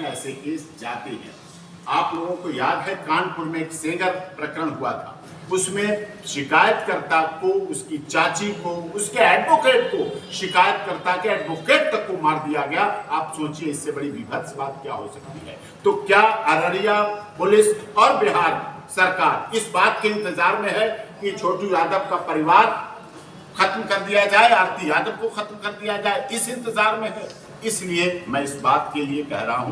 ऐसे केस जाते हैं। आप लोगों को याद है कानपुर में एक सेंगर प्रकरण हुआ था, उसमें शिकायतकर्ता को, उसकी चाची को, उसके एडवोकेट को, शिकायतकर्ता के एडवोकेट तक को मार दिया गया। आप सोचिए इससे बड़ी विभत्स बात क्या हो सकती है। तो क्या अररिया पुलिस और बिहार सरकार इस बात के इंतजार में है कि छोटू यादव का परिवार खत्म कर दिया जाए, आरती यादव को खत्म कर दिया जाए, इस इंतजार में है? इसलिए मैं इस बात के लिए कह रहा हूं,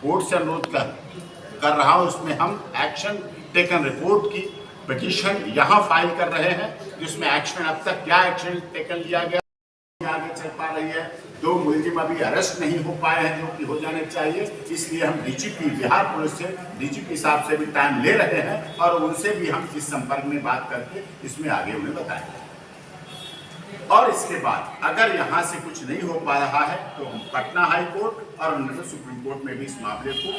कोर्ट से अनुरोध कर रहा हूं, उसमें हम एक्शन टेकन रिपोर्ट की पिटीशन यहां फाइल कर रहे हैं, जिसमें एक्शन अब तक क्या एक्शन टेकन लिया गया आगे चल पा रही है। 2 मुलजिम अभी अरेस्ट नहीं हो पाए हैं जो कि हो जाने चाहिए। इसलिए हम डीजीपी बिहार पुलिस से, डीजीपी साहब से भी टाइम ले रहे हैं और उनसे भी हम इस संपर्क में बात करके इसमें आगे उन्हें बताएंगे। और इसके बाद अगर यहाँ से कुछ नहीं हो पा रहा है तो हम पटना हाई कोर्ट और सुप्रीम कोर्ट में भी इस मामले को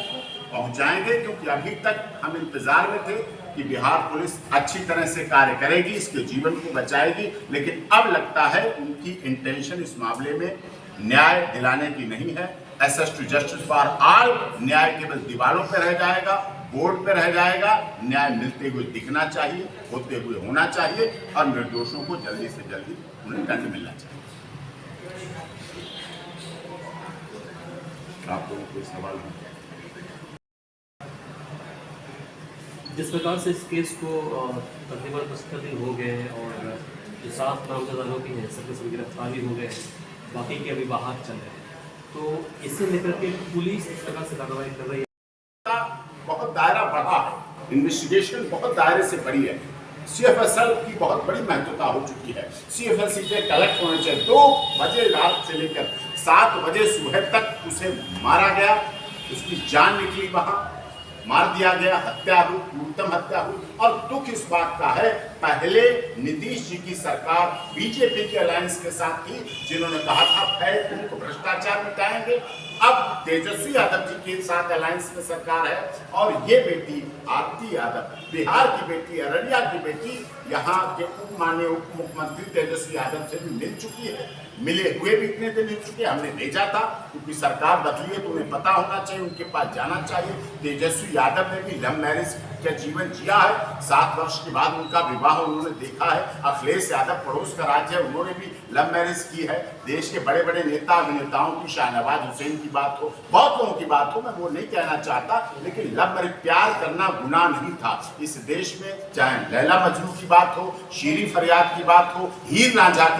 पहुंचाएंगे, क्योंकि अभी तक हम इंतजार में थे कि बिहार पुलिस अच्छी तरह से कार्य करेगी, इसके जीवन को बचाएगी, लेकिन अब लगता है उनकी इंटेंशन इस मामले में न्याय दिलाने की नहीं है। Access to justice for all, न्याय केवल दीवारों पर रह जाएगा, बोर्ड पे रह जाएगा। न्याय मिलते हुए दिखना चाहिए, होते हुए होना चाहिए और निर्दोषों को जल्दी से जल्दी उन्हें दंड मिलना चाहिए। आप लोगों को सवाल है? जिस प्रकार से इस केस को तकरीबन 70 दिन हो गए हैं और जो 7 नामजद आरोपी हैं सबके गिरफ्तारी हो गए, बाकी के अभी बाहर चल रहे हैं, तो इससे लेकर के पुलिस इस प्रकार से कार्रवाई कर रही है। बहुत दायरा बढ़ा है, इन्वेस्टिगेशन बहुत दायरे से बड़ी है। CFSL की बहुत बड़ी महत्वता हो चुकी है। CFL सीटें कलेक्ट होने चाहिए। 2 बजे रात से लेकर 7 बजे सुबह तक उसे मारा गया, उसकी जान निकली, वहां मार दिया गया, हत्या हुई, क्रूरतम हत्या हुई। और दुख इस बात का है, पहले नीतीश जी की सरकार बीजेपी के अलायंस के साथ थी, जिन्होंने कहा था तुमको भ्रष्टाचार मिटाएंगे। अब तेजस्वी यादव जी के साथ अलायंस में सरकार है और ये बेटी आरती यादव, बिहार की बेटी, अररिया की बेटी, यहाँ के माननीय उप मुख्यमंत्री तेजस्वी यादव से भी मिल चुकी है। मिले हुए भी इतने दिन मिल चुके, हमने भेजा था क्योंकि सरकार बदली है तो उन्हें पता होना चाहिए, उनके पास जाना चाहिए। तेजस्वी यादव ने भी लव मैरिज का जीवन जिया है, 7 वर्ष के बाद उनका विवाह उन्होंने देखा है। अखिलेश यादव पड़ोस का राज्य है, उन्होंने भी लव मैरिज की है। देश के बड़े बड़े नेता अभिनेताओं की, शाहनवाज हुसैन की बात हो, बहुत लोगों की बात हो, मैं वो नहीं कहना चाहता, लेकिन लव मैरिज प्यार करना गुनाह नहीं था इस देश में। चाहे लैला मजनू की बात हो, शीरी फरियाद की बात हो, हीर रांझा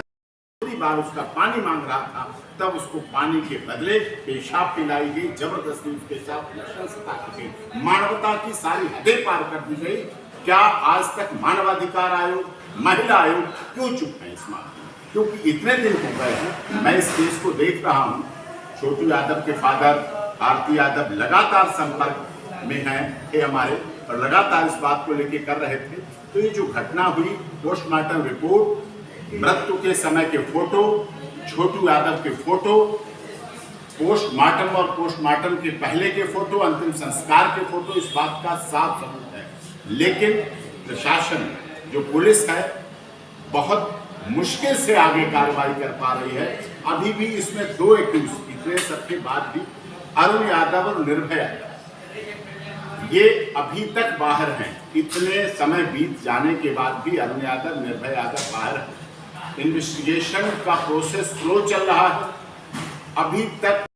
बार उसका पानी मांग रहा था, तब उसको पानी के बदले पेशाब पिलाई गई, जबरदस्ती उसके साथ नशा की गई, मानवता की सारी हदें पार कर दी गई। क्या आज तक मानवाधिकार आयोग, महिला आयोग क्यों चुप है इस मामले में? क्योंकि इतने दिन हो गए हैं, मैं इस केस को देख रहा हूँ। छोटू यादव के फादर आरती यादव लगातार संपर्क में हैं हमारे, और लगातार इस बात को लेके कर रहे थे। तो ये जो घटना हुई, पोस्टमार्टम रिपोर्ट, मृत्यु के समय के फोटो, छोटू यादव के फोटो, पोस्टमार्टम और पोस्टमार्टम के पहले के फोटो, अंतिम संस्कार के फोटो, इस बात का साफ सबूत है। लेकिन प्रशासन, जो पुलिस है, बहुत मुश्किल से आगे कार्रवाई कर पा रही है। अभी भी इसमें 2 एक्यूज, इतने सबके बाद भी अरुण यादव और निर्भय यादव, ये अभी तक बाहर हैं। इतने समय बीत जाने के बाद भी अरुण यादव, निर्भय यादव बाहर हैं। इन्वेस्टिगेशन का प्रोसेस स्लो चल रहा है, अभी तक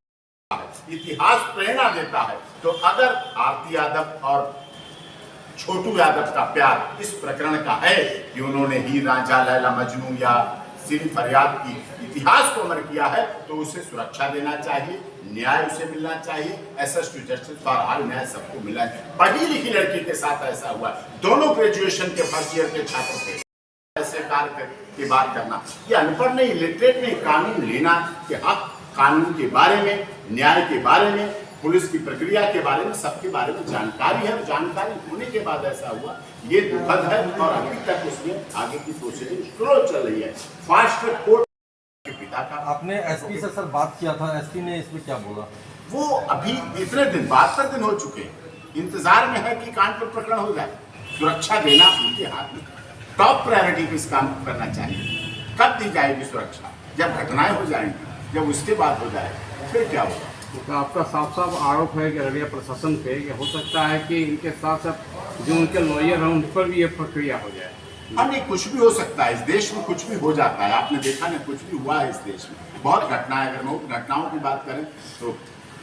इतिहास प्रेरणा देता है। तो अगर आरती यादव और छोटू यादव का प्यार इस प्रकरण का है कि उन्होंने हीर रांझा, लैला मजनू या शीरी फरियाद की इतिहास को अमर किया है, तो उसे सुरक्षा देना चाहिए, न्याय उसे मिलना चाहिए। Access to justice for all, न्याय सबको मिला है। पढ़ी लिखी लड़की के साथ ऐसा हुआ, दोनों ग्रेजुएशन के फर्स्ट ईयर के छात्रों के ऐसे कार्य की बात करना, ये अनपढ़ नहीं, लिटरेट नहीं, कानून लेना के हक, कानून के बारे में, न्याय के बारे में, पुलिस की प्रक्रिया के बारे में, सबके बारे में जानकारी है। जानकारी होने के बाद ऐसा हुआ, ये दुखद है। और अभी तक उसमें आगे की प्रोसीडिंग स्लो चल रही है। फास्ट ट्रैक कोर्ट के पिता का, आपने एसपी से सर बात किया था, एसपी ने इसमें क्या बोला? वो अभी इतने दिन, 72 दिन हो चुके हैं, इंतजार में है कि कानपुर प्रकरण हो जाए। सुरक्षा देना उनके हाथ में, टॉप प्रायोरिटी पे इस काम को करना चाहिए। कब दी जाएगी सुरक्षा? जब घटनाएं हो जाएंगी, जब उसके बाद हो जाएगा, फिर क्या होगा? तो आपका साफ साफ आरोप है कि अररिया प्रशासन पे कि हो सकता है कि इनके साथ साथ जो उनके लॉयर हैं उन पर भी ये प्रक्रिया हो जाए। हाँ नहीं, कुछ भी हो सकता है इस देश में, कुछ भी हो जाता है। आपने देखा ना, कुछ भी हुआ है इस देश में, बहुत घटनाएं। अगर हम घटनाओं की बात करें तो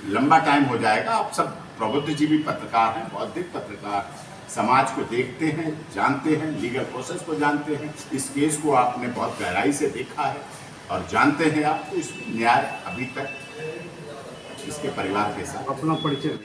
लंबा टाइम हो जाएगा। आप सब प्रबुद्धजीवी पत्रकार हैं, बौद्धिक पत्रकार, समाज को देखते हैं, जानते हैं, लीगल प्रोसेस को जानते हैं। इस केस को आपने बहुत गहराई से देखा है और जानते हैं आप, तो इसमें न्याय अभी तक इसके परिवार के साथ अपना परिचय